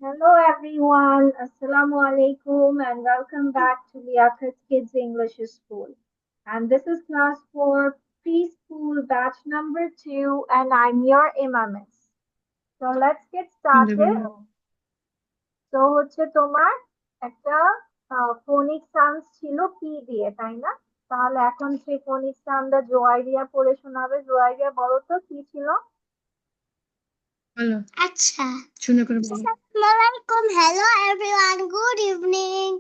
Hello everyone, Assalamu alaikum and welcome back to Liaquat Kids English School. And this is class 4 preschool batch number 2 and I'm your Imamis. So let's get started. So হচ্ছে তোমার একটা ফোনিক sounds ছিল P দিয়ে, তাই না? তাহলে এখন সেই ফোনিক সাউন্ডটা জোয়াইরিয়া পড়ে শোনাবে। জোয়াইরিয়া বলো তো কি ছিল? বলো, আচ্ছা, শুনে করে বলো। আসসালামু আলাইকুম, hello everyone, good evening.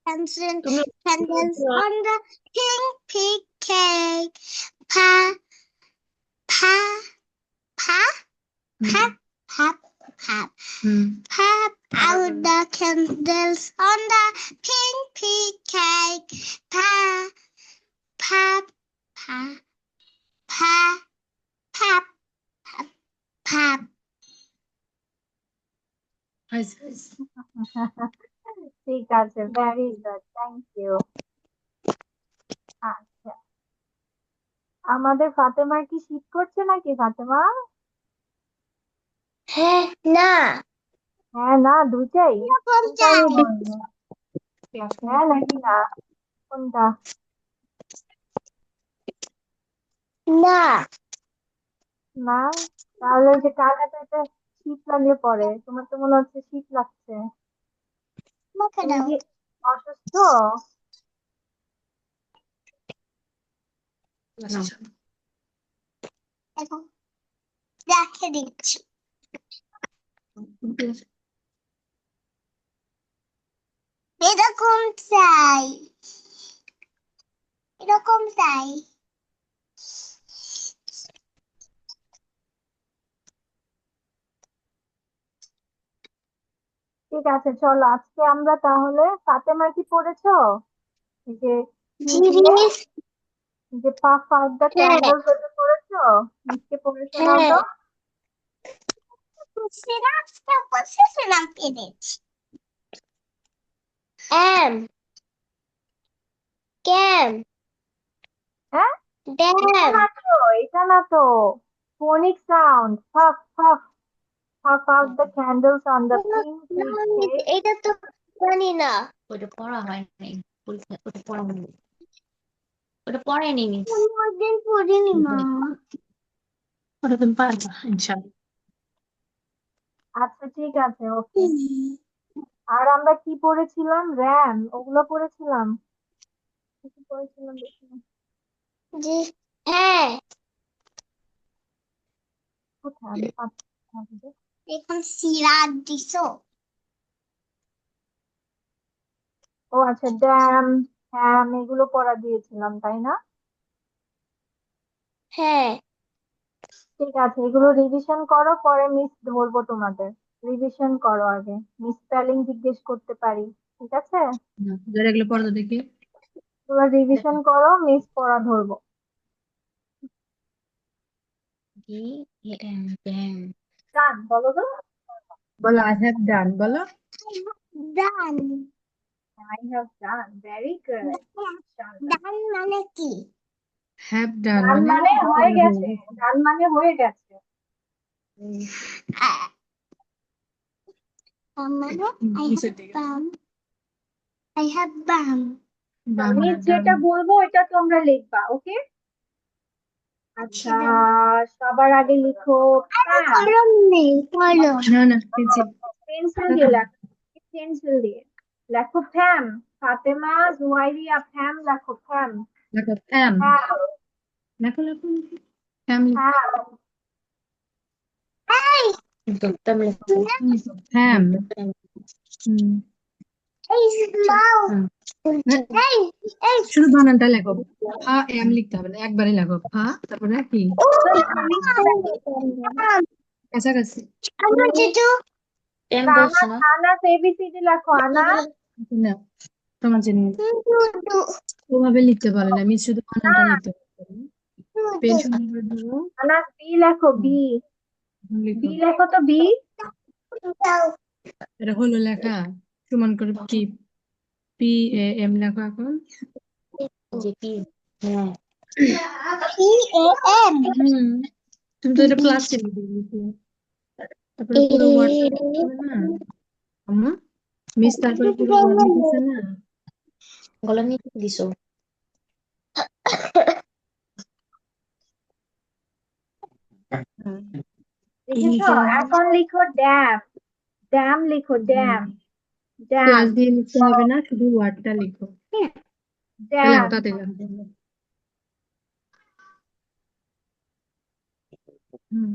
Dancing candles on the pink cake. Pa, pa, pa, pap, pap, pap. Pap out the candles on the pink cake. Pa, pap, pa, pa, pap, pap, pap. ঠিক আছে, very good, thank you. আচ্ছা, আমাদের ফাতেমার কি শীত করছে নাকি? ফাতেমা হ্যাঁ, না, হ্যাঁ না দুইটাই? এরকম কোনটা আমি চাই। বলবো? হ্যাঁ নাকি না? কোনটা? না, না? তাহলে ওই যে কার হাতে শীত লাগলে পরে, তোমার তো মনে হচ্ছে শীত লাগছে। আমাকে তুমি দাও। কি অসুস্থ? এখন রেখে দিচ্ছি। এরকম চাই, এরকম চাই। ঠিক আছে, চলো আজকে আমরা তাহলে ফাতেমা কি পড়েছো? এই যে কি দিয়ে, জিনিস, যে পাফ আউট দ্য হ্যাঁ, ক্যান্ডেলস, ওটা পড়েছো? মিসকে পড়ে শোনাও হ্যাঁ, তো। সিরাপ পেরেছি। এম, ক্যাম, হ্যাঁ, এটা ড্যাম। না তো, এটা না তো। Phonic sound, puff puff, puff out the candles on the pink cake. এটা তো জানি না। ওটা পড়া হয় নাই, ওটা পড়া হয়নি, ওটা পড়ায়নি মিস। কোনদিন পড়িনি মা। ওটা তুমি পারবা ইনশাআল্লাহ। আচ্ছা ঠিক আছে, ওকে। আর আমরা কি পড়েছিলাম? র্যাম, ওগুলো পড়েছিলাম। কি পড়েছিলাম দেখি না। জি, হ্যাঁ, কোথায় আমি পাচ্ছি না বুঝে। এখন সিরাপ দিছো। ও আচ্ছা, ড্যাম, হ্যাম, এগুলো পড়া দিয়েছিলাম, তাই না? হ্যাঁ, ঠিক আছে, এগুলো রিভিশন করো, পরে মিস ধরবো তোমাদের। রিভিশন করো আগে, মিস স্পেলিং জিজ্ঞেস করতে পারি, ঠিক আছে? যারা এগুলো পড়া দেখি তোমরা রিভিশন করো, মিস পড়া ধরবো। ডান বলো তো। বলো, আই হ্যাভ ডান বলো। Done. I have done, very good. Done মানে কি? হ্যাভ ডান ডান মানে মানে হয়ে পড়া গেছে, হয়ে ডান মানে হয়ে গেছে। মানে নিচের দিকে। I have bam. বা আমি মানে ডান। যেটা বলবো এটা তোমরা লিখবা, ওকে? আচ্ছা, সবার আগে লিখো প্যাম। কলম নেই, কলম। না না নিচে। পেন্সিল দিয়ে লেখো, পেন্সিল দিয়ে লেখো ফ্যাম। ফাতেমা, জুয়াইরিয়া, ফ্যাম লেখো, ফ্যাম। লেখো ফ্যাম, ফ্যাম, লেখো লেখো ফ্যামিলি, ফ্যাম। এই, ফ্যাম। এই মাও। এই, এই। শুধু বানানটা লেখো, ফা এম লিখতে হবে না, একবারই লেখো ফা, তারপরে কি ও, কাছাকাছি। আমার জিজু। আনাস, আনাস এবিসিডি লেখো, আনাস। না, তোমার জন্য দুদু, ওভাবে লিখতে পারে না, আমি শুধু না, বানানটা লিখতে পারি। পেন দুদু। সুন্দর করে ধরো, আনাস বি লেখো, বি। লিখো। বি লেখো তো, বি। দাও। এটা হলো লেখা, সমান করে কি পি এ এম লেখো এখন। P A-M. হুম তুমি তো এটা প্লাস চিহ্ন দিয়ে লিখলে তারপরে পুরো ওয়ার্ডটা লিখতে হবে না আম্মা মিস তারপরে পুরো ওয়ার্ড লিখেছে না গলা নিয়ে কি দিছো লিখেছো? এখন লিখো ড্যাম। ড্যাম লিখো, ড্যাম। প্লাস ড্যাম, দিয়ে লিখতে হবে না শুধু ওয়ার্ডটা লিখো লেখো ড্যাম। তাতে লেখো হুম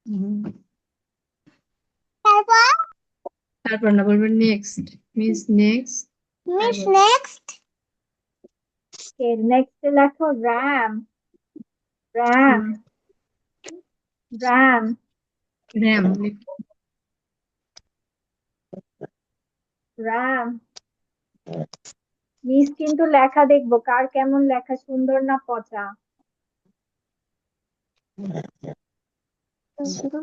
হুম। তারপর তারপর না বলবেন next miss next Miss next. Next লেখো র্যাম। RAM, RAM. র্যাম লিখো র্যাম। মিস কিন্তু লেখা দেখবো কার কেমন লেখা, সুন্দর না পচা। ছোট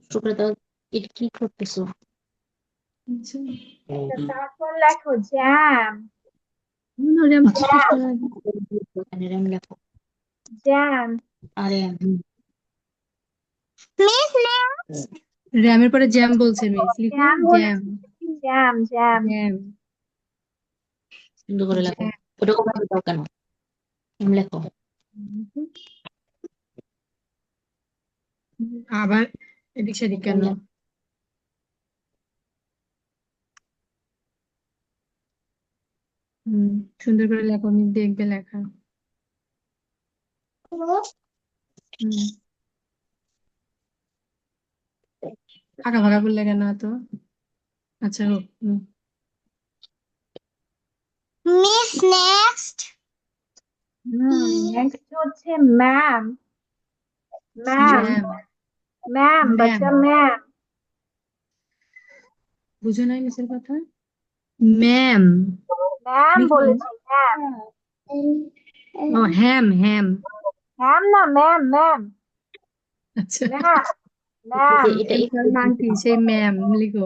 ছোট করে দাও এটা কি করতেছো আচ্ছা তারপর লেখো জ্যাম। র্যাম জ্যাম, র্যাম লেখো জ্যাম। আরে Miss next. র্যামের পরে জ্যাম বলছে মিস লিখো জ্যাম জ্যাম বলেছি, জ্যাম, জ্যাম। জ্যাম সুন্দর করে লেখো ওটা করে দাও কেন লেখো আবার এদিক সেদিক কেন হুম সুন্দর করে লেখো আমি দেখবে লেখা হুম ফাঁকা ফাঁকা করলে কেন তো আচ্ছা হোক Miss next. নেক্সট হচ্ছে ma'am. Ma'am, ma'am ma'am, ma'am বাচ্চা ম্যাম। বুঝো নাই মিসের কথা ম্যাম ম্যাম লিখো বলেছি, ম্যাম। ও হ্যাম হ্যাম ম্যাম না, ম্যাম, ম্যাম। আচ্ছা ম্যাম, ম্যাম। এটার মান কি সেই ম্যাম লিখো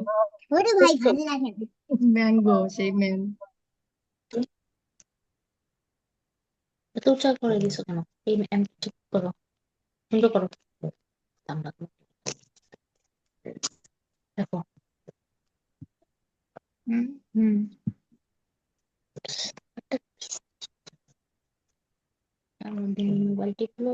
ওরে ভাই ভালো লাগে না। ম্যাঙ্গো সেই ম্যাম এত উচ্চার করে দিছো কেন এই ম্যাম ঠিক করো সুন্দর করো আমরা দেখো হুম হুম আমাদের মোবাইল টিপলো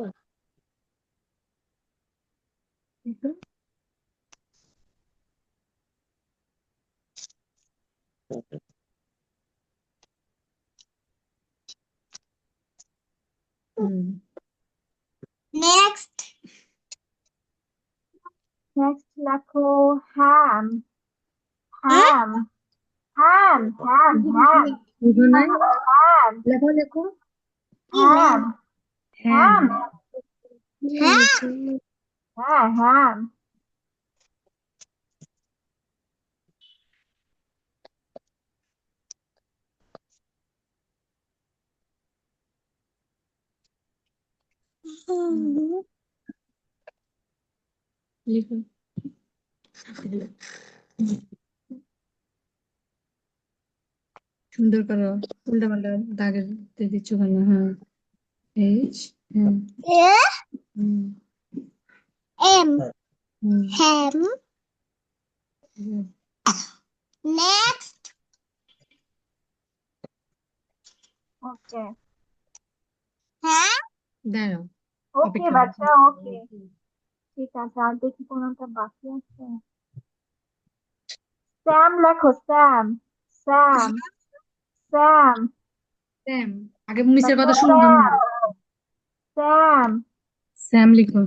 হুম Next. নেক্সট লেখো হ্যাম। Huh? হ্যাম, হ্যাম, হ্যাম, হ্যাম। বুঝো নাই হ্যাম, লেখো লেখো হ্যাম, হ্যাম হ্যাম। Huh? হ্যাঁ, হ্যাম। লিখো সুন্দর করো উল্টা পাল্টা দাগের দিচ্ছ কেন হ্যাঁ এইচ হুম Yeah. হুম M. হুম Ham. হুম। Next. ওকে, Huh? দাঁড়াও ওকে অপেক্ষা করো বাচ্চা, ওকে। ঠিক আছে, আর দেখি কোনটা বাকি আছে। স্যাম লেখো, স্যাম। Sam, Sam. স্যাম আগে মিসের বাচ্চা কথা শুনলাম না স্যাম, স্যাম। স্যাম লিখো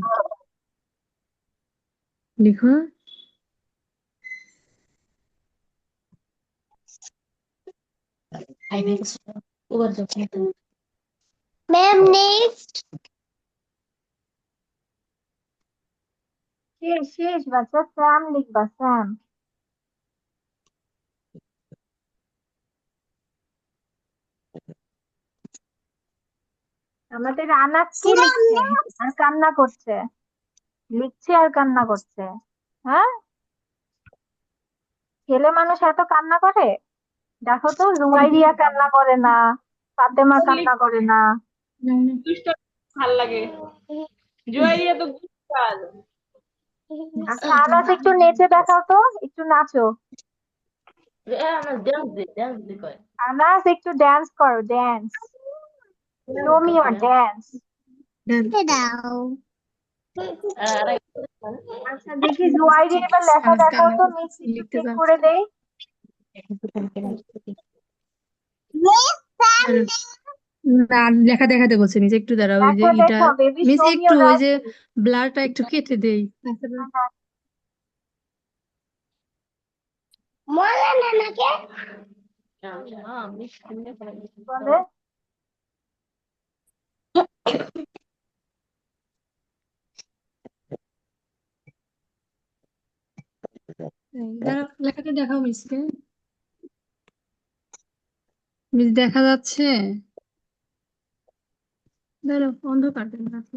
লিখো খাই নাই ওবার যখন Ma'am, next. শেষ, শেষ বাচ্চা, স্যাম লিখবা, স্যাম। আমাদের আনাস কি লিখছে আর কান্না করছে, লিখছে আর কান্না করছে। হ্যাঁ, ছেলে মানুষ এত কান্না করে? দেখো তো, জুমাইরিয়া কান্না করে না, ফাতেমা কান্না করে না। দুষ্ট ভাল লাগে। জুয়ারিয়া তো গুস্তাল। আচ্ছা আনাস, একটু নেচে দেখাও তো, একটু নাচো। ডান্স দি কয়। আনাস, একটু ড্যান্স করো, dance, show me your dance. দাও আর আচ্ছা দেখি জুয়াইরিয়া এবার লেখা আনাজ দেখাও কান্না তো, মিস করতেছে, একটু লিখতে চেক যাচ্ছে। করে দেই। না, লেখা দেখাতে বলছে মিস, একটু দাঁড়াও, ওই যে লেখা এটা দেখাও বেবি, মিস, শো মি একটু ইওর ওই যে রাইটিং। ব্লারটা একটু কেটে দেই। মনে না নাকি বলে দাঁড়াও, লেখাটা দেখাও মিসকে। মিস দেখা যাচ্ছে? দাঁড়াও, অন্ধকার কেন আছে?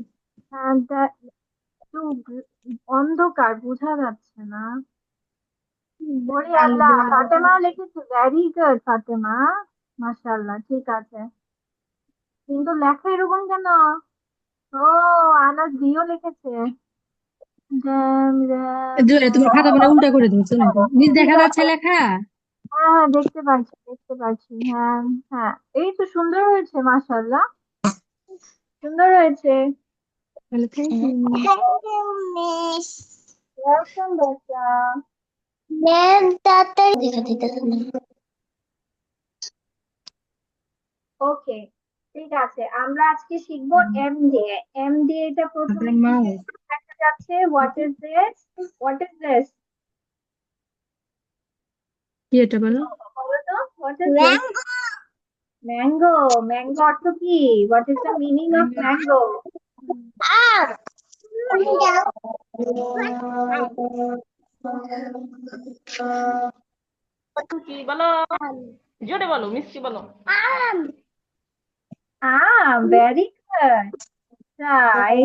একটু অন্ধকার, বোঝা যাচ্ছে না। ওরে আল্লাহ, আলো ফাতেমাও লিখেছে, ভেরি গুড ফাতেমা, মাশাআল্লাহ, ঠিক আছে। কিন্তু লেখা এরকম কেন? ও, আনাস দিও লিখেছে। জ্যাম জ্যাম তোমার খাতা মানে উল্টা করে ধরছো নাকি মিস? ঠিক দেখা যাচ্ছে আছে। লেখা? হ্যাঁ হ্যাঁ, দেখতে পাচ্ছি, দেখতে পাচ্ছি, হ্যাঁ। হ্যাঁ, এই তো সুন্দর হয়েছে, মাশাআল্লাহ, সুন্দর হয়েছে। তাহলে থ্যাংক ইউ। মিস ওয়েলকাম বাচ্চা। ম্যাম তাড়াতাড়ি দেখা দিতেছে না ওকে, ঠিক আছে, আমরা আজকে শিখবো এম দিয়ে। এম দিয়ে এটা প্রথমে আপনার কি মাউস দেখা যাচ্ছে? What is this? What is this? কি এটা বলো? বলো তো, what is this? Mango. Mango অর্থ কি? What is the meaning of mango? আম কি বলো? জোরে বলো, মিষ্টি বলো। আম ভেরি গুড। তাই,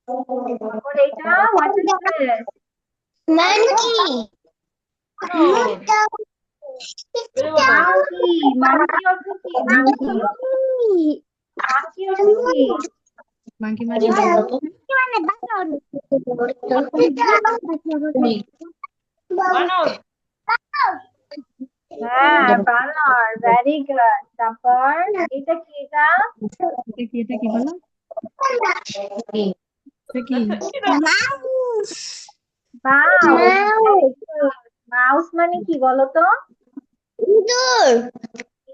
তারপর এটা, what is this? Monkey Good. জোরে বলো। মাংকি। মাংকি অর্থ কি? মাংকি, মাংকি অর্থ কি? মাংকি মানে বানর। হ্যাঁ, বানর, ভেরি গুড। তারপর এটা কি? এটা এটা কি বলো? এটা কি? Mouse, very good. মাউস মানে কি বলো তো?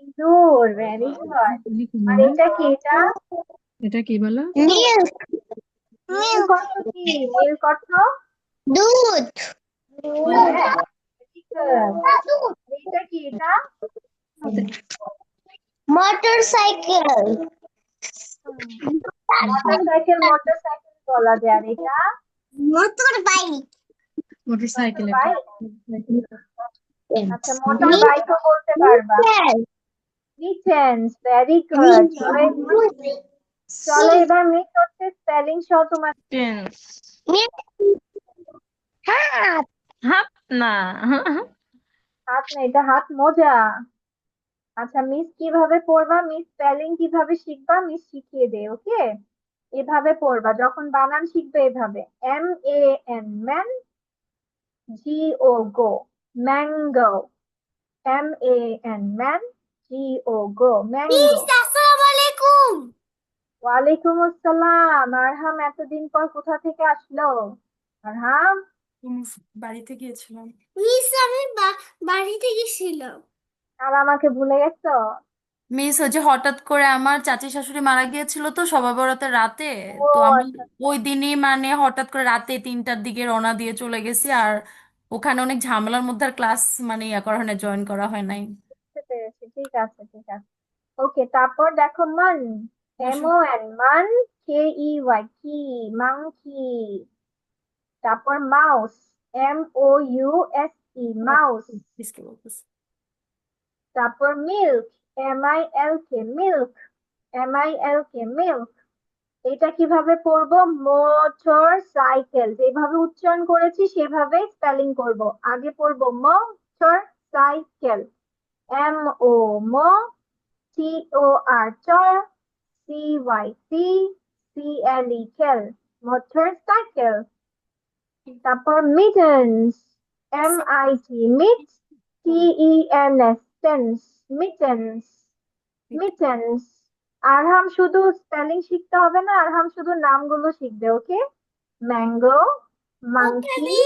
ইঁদুর, ভেরি গুড। লিখো আর না। এটা কি? এটা কি বলো? মিল্ক অর্থ কি? মিল্ক অর্থ দুধ দুধ, very good। এটা কি? মোটরসাইকেল মোটরসাইকেল, মোটরসাইকেল বলা যায়। আর এটা মোটর বাইক মোটর সাইকেল এটা। বাইক। আচ্ছা, মোটর বাইকও বলতে পারবা। Kitchens, very good. চলো এবার মিস হচ্ছে স্পেলিং সহ তোমার। Tense. হাত হাত না। হাত না, এটা হাত মোজা। আচ্ছা, মিস কিভাবে পড়বা, মিস স্পেলিং কিভাবে শিখবা, মিস শিখিয়ে দে, ওকে? এভাবে পড়বা, যখন বানান শিখবে এভাবে। MAN, man. GO, গো, ম্যাঙ্গো। MAN, man. GO, গো, ম্যাঙ্গো। আসসালামু আলাইকুম ওয়ালাইকুম আসসালাম। আরহাম এতদিন পর কোথা থেকে আসলো? আরহাম, বাড়িতে গিয়েছিলাম। মিস আমি বাড়িতে গেছিলাম আর আমাকে ভুলে গেছো? মিস ওই যে হঠাৎ করে আমার চাচি শাশুড়ি মারা গিয়েছিল তো সবে বরাতের রাতে। ও তো আমি আচ্ছা, ওই দিনই মানে হঠাৎ করে রাতে 3টার দিকে রওনা দিয়ে চলে গেছি। আর ওখানে অনেক ঝামেলার মধ্যে আর ক্লাস মানে ইয়া করা হয় না, জয়েন করা হয় নাই। বুঝতে পেরেছি, ঠিক আছে, ঠিক আছে। ওকে, তারপর দেখো, মান। বসো। MON, মান। KEY, কি, মাংকি। তারপর মাউস, MOUSE, মাউস। প্লিজকে বলতেছি। তারপর milk, MILK, milk. MILK, milk. এটা কিভাবে পড়বো? Motorcycle. যেভাবে উচ্চারণ করেছি সেভাবে স্পেলিং করব। আগে পড়বো মোটর সাইকেল, MO, মো, TOR, চর, CYC, CLE, খেল, মোটর সাইকেল। তারপর মিটেন্স, MIT, মিট, TENS, টেন্স, মিটেন্স, মিটেন্স। আরহাম শুধু স্পেলিং শিখতে হবে না, আরহাম শুধু নামগুলো শিখবে, okay? Mango, monkey,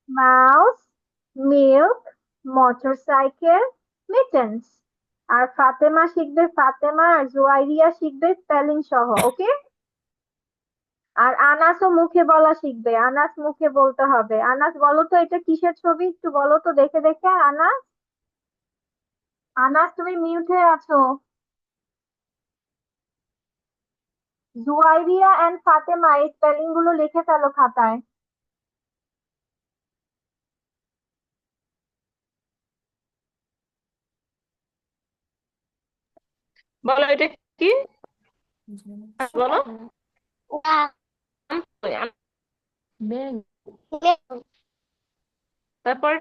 mouse, milk, motorcycle, mittens. আর ফাতেমা শিখবে, ফাতেমা আর জুয়াইরিয়া শিখবে স্পেলিং সহ, ওকে? আর আনাসও মুখে বলা শিখবে, আনাস মুখে বলতে হবে। আনাস বলো তো এটা কিসের ছবি, একটু বলো তো দেখে দেখে। আনাস, আনাস তুমি মিউট হয়ে আছো। জুয়াইরিয়া এন্ড ফাতেমা এই স্পেলিং গুলো লিখে ফেলো খাতায়। বলো এটা কি? বলো। তারপর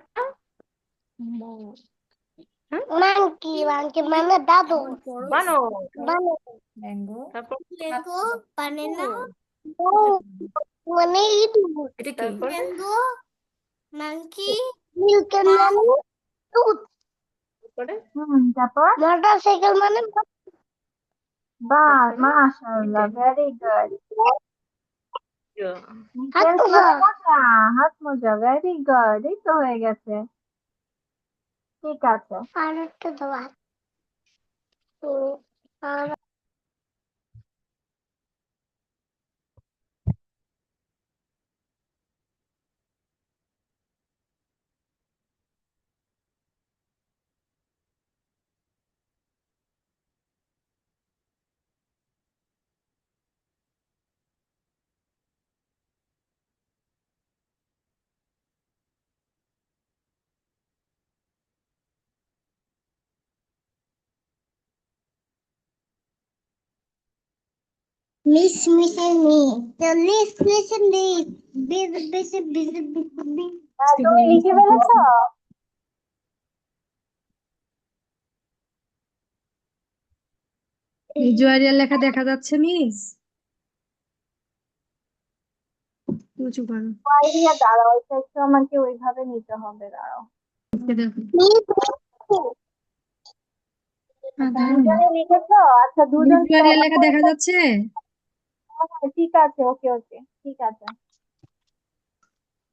Monkey, monkey মানে দাদু। বানো। ম্যাঙ্গো, তারপর Mango, banana, মানে ইঁদুর। এটা কি? তারপর Mango, monkey, milk মানে দুধ। তারপরে তারপর মোটরসাইকেল মানে বাহ, তারপরে মাশাআল্লাহ, ভেরি গুড। হাত মিটেন্স মোজা। মানে মোজা, হাত মোজা, ভেরি গুড, এই তো হয়ে গেছে। ঠিক আছে। আর একটা দেওয়া। আর missing me. The missing me. হ্যাঁ, তুমি লিখে ফেলেছো? এই জুয়ারিয়ার লেখা দেখা যাচ্ছে মিস? উঁচু করো, আইডিয়া দাঁড়াও, এটা একটু আমাকে ওইভাবে নিতে হবে, দাঁড়াও। দেখো। আচ্ছা, দুজনে লিখেছো? আচ্ছা, দুজন জুয়ারিয়ার লেখা দেখা যাচ্ছে? ঠিক আছে, ওকে ওকে, ঠিক আছে।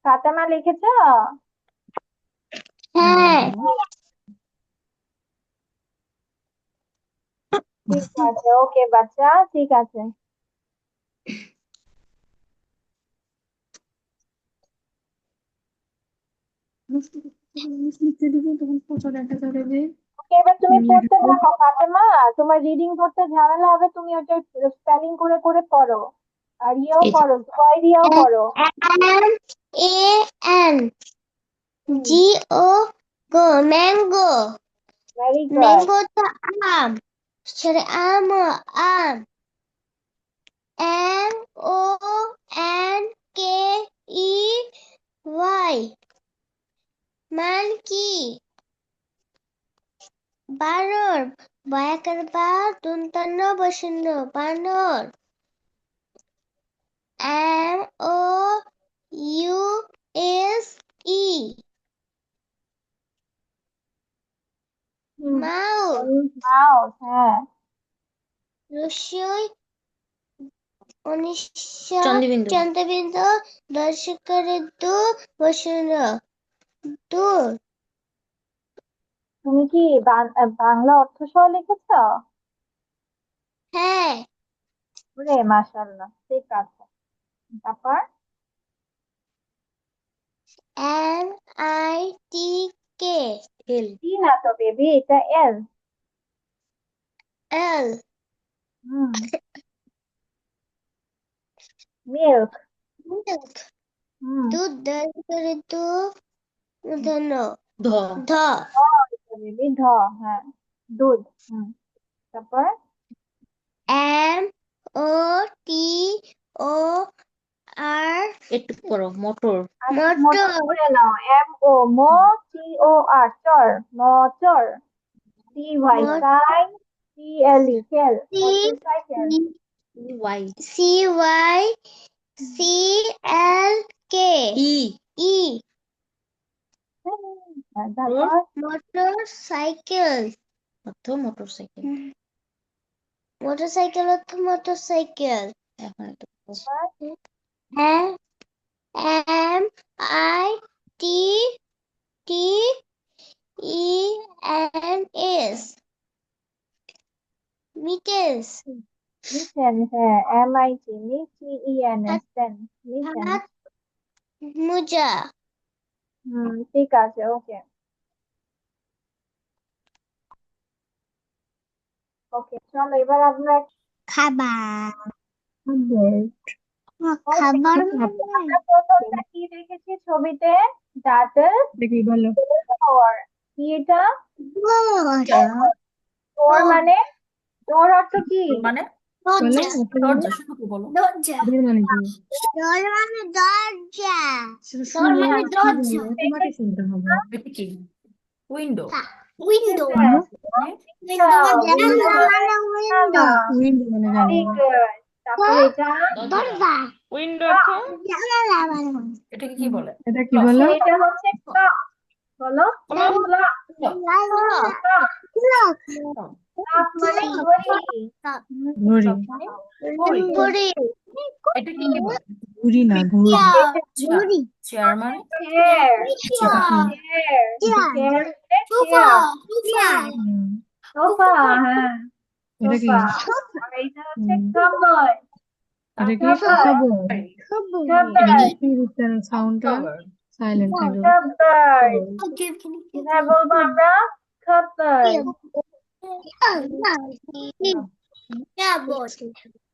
ফাতেমা লিখেছো? হ্যাঁ। ঠিক আছে, ওকে বাচ্চা, ঠিক আছে। লিখতে দিবি তখন ফটো দেখা যাবে যে ওকে, এবার তুমি পড়তে থাকো ফাতেমা। তোমার রিডিং পড়তে ঝামেলা হবে, তুমি ওটা স্পেলিং করে করে পড়ো। আর ইয়েও পড়ো, জুয়াইরিয়াও পড়ো। MAN GO go mango. Very good. Mango তো আম। সরি আম আম। MONKEY monkey. বানর বয়াকার বা দন্তান্ন বসন্ন বানর। MOUSE mouse. মাউস, হ্যাঁ। রসই চন্দ্রবিন্দু দর্শকের দু বসন্ত দূর। তুমি কি বাংলা অর্থ সহ লিখেছো? হ্যাঁ। ওরে মাশাআল্লাহ, ঠিক আছে। তারপর NITK টি না তো বেবি, এটা এল। L milk. milk দুধ দর্শকের দু ধন্য ধ বেবি ধ, হ্যাঁ, দুধ। তারপর M-O-T-O-R একটু করো মোটর আচ্ছা মোটর motor. বলে নাও MOTOR চর মোটর CY Motor. CLE খেল মোটরসাইকেল ওয়াই C-Y-C-L-K. ই E. তারপর Motorcycle. অর্থ মোটরসাইকেল Motorcycle অর্থ motorcycle. এখন একটু M-I-T-T-E-N-S. Meters. মিটেন হ্যাঁ MIT METENS মিটেন হাত মোজা. ঠিক আছে ওকে ওকে চলো এবার আমরা খাবার. খাবার আমরা প্রথমটা কি দেখেছি ছবিতে ডাটল দেখি বলো ডোর কি এটা ডোর মানে ডোর অর্থ কি মানে বলো দরজা শুধু কি বলো দরজা. এদের মানে কি ডোর মানে দরজা. সেটা ডোর শুনলে মানে কি দরজা. বলবো তোমাকে শুনতে হবে এটা কি উইন্ডো উইন্ডো. বলো উইন্ডো মানে জানলা মানে উইন্ডো. উইন্ডো মানে ভেরি জানো গুড তারপর এটা দরজা. উইন্ডো অর্থ জানলা মানে এটাকে কি বলে এটা কি বলো এটা হচ্ছে ক্লক বলো ক্লক ক্লক ক্লক মানে ঘড়ি ঘড়ি ঘড়ি. এটা কি বলে ঘুড়ি না ঘড়ি ঘড়ি. চেয়ার মানে chair chair. Chair sofa. Sofa হ্যাঁ এটা কি সোফা আর এটা হচ্ছে কম্বল এটা কি খবর কি উচ্চারণ সাউন্ডটা সাইলেন্ট থাকবে কাপড় হ্যাঁ বলবো আমরা কাপড়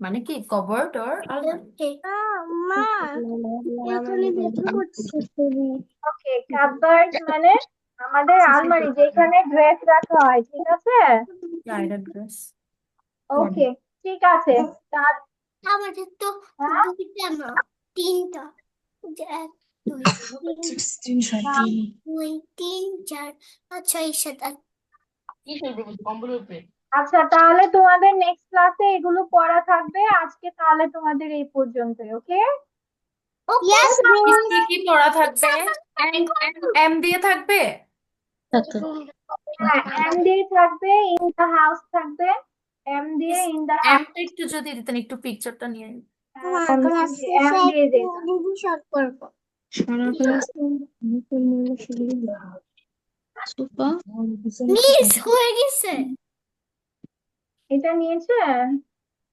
মানে কি কভার্ড অর ওকে কাপড় মানে আমাদের আলমারি যেখানে ড্রেস রাখা হয় ঠিক আছে ড্রেস ওকে ঠিক আছে তার আমাদের তো হ্যাঁ? দুইটা না তিনটা এক দুই দুই তিন চার পাঁচ ছয় সাত আট. কি করবে কম্বলের উপরে আচ্ছা তাহলে তোমাদের নেক্সট ক্লাসে এগুলো পড়া থাকবে আজকে তাহলে তোমাদের এই পর্যন্তই ওকে Yes, কি কি পড়া থাকবে এম দিয়ে থাকবে হ্যাঁ এম দিয়ে থাকবে ইন দ্য হাউস থাকবে এম দিয়ে ইন দ্য এমটা একটু যদি দিতেন একটু পিকচারটা নিয়ে এম দিয়ে দিন শর্ট করবো. সারা ক্লাস মিস হয়ে গেছে. এটা নিয়েছে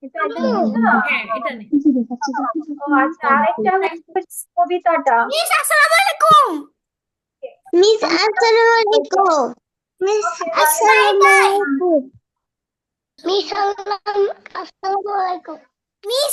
এটা নিয়েছে হ্যাঁ এটা নেই ও আচ্ছা আরেকটা হচ্ছে কবিতাটা মিস আসসালামু আলাইকুম. মিস আসসালামু আলাইকুম. মিস আসসালামু আলাইকুম. মিস আসসালামু আলাইকুম. মিস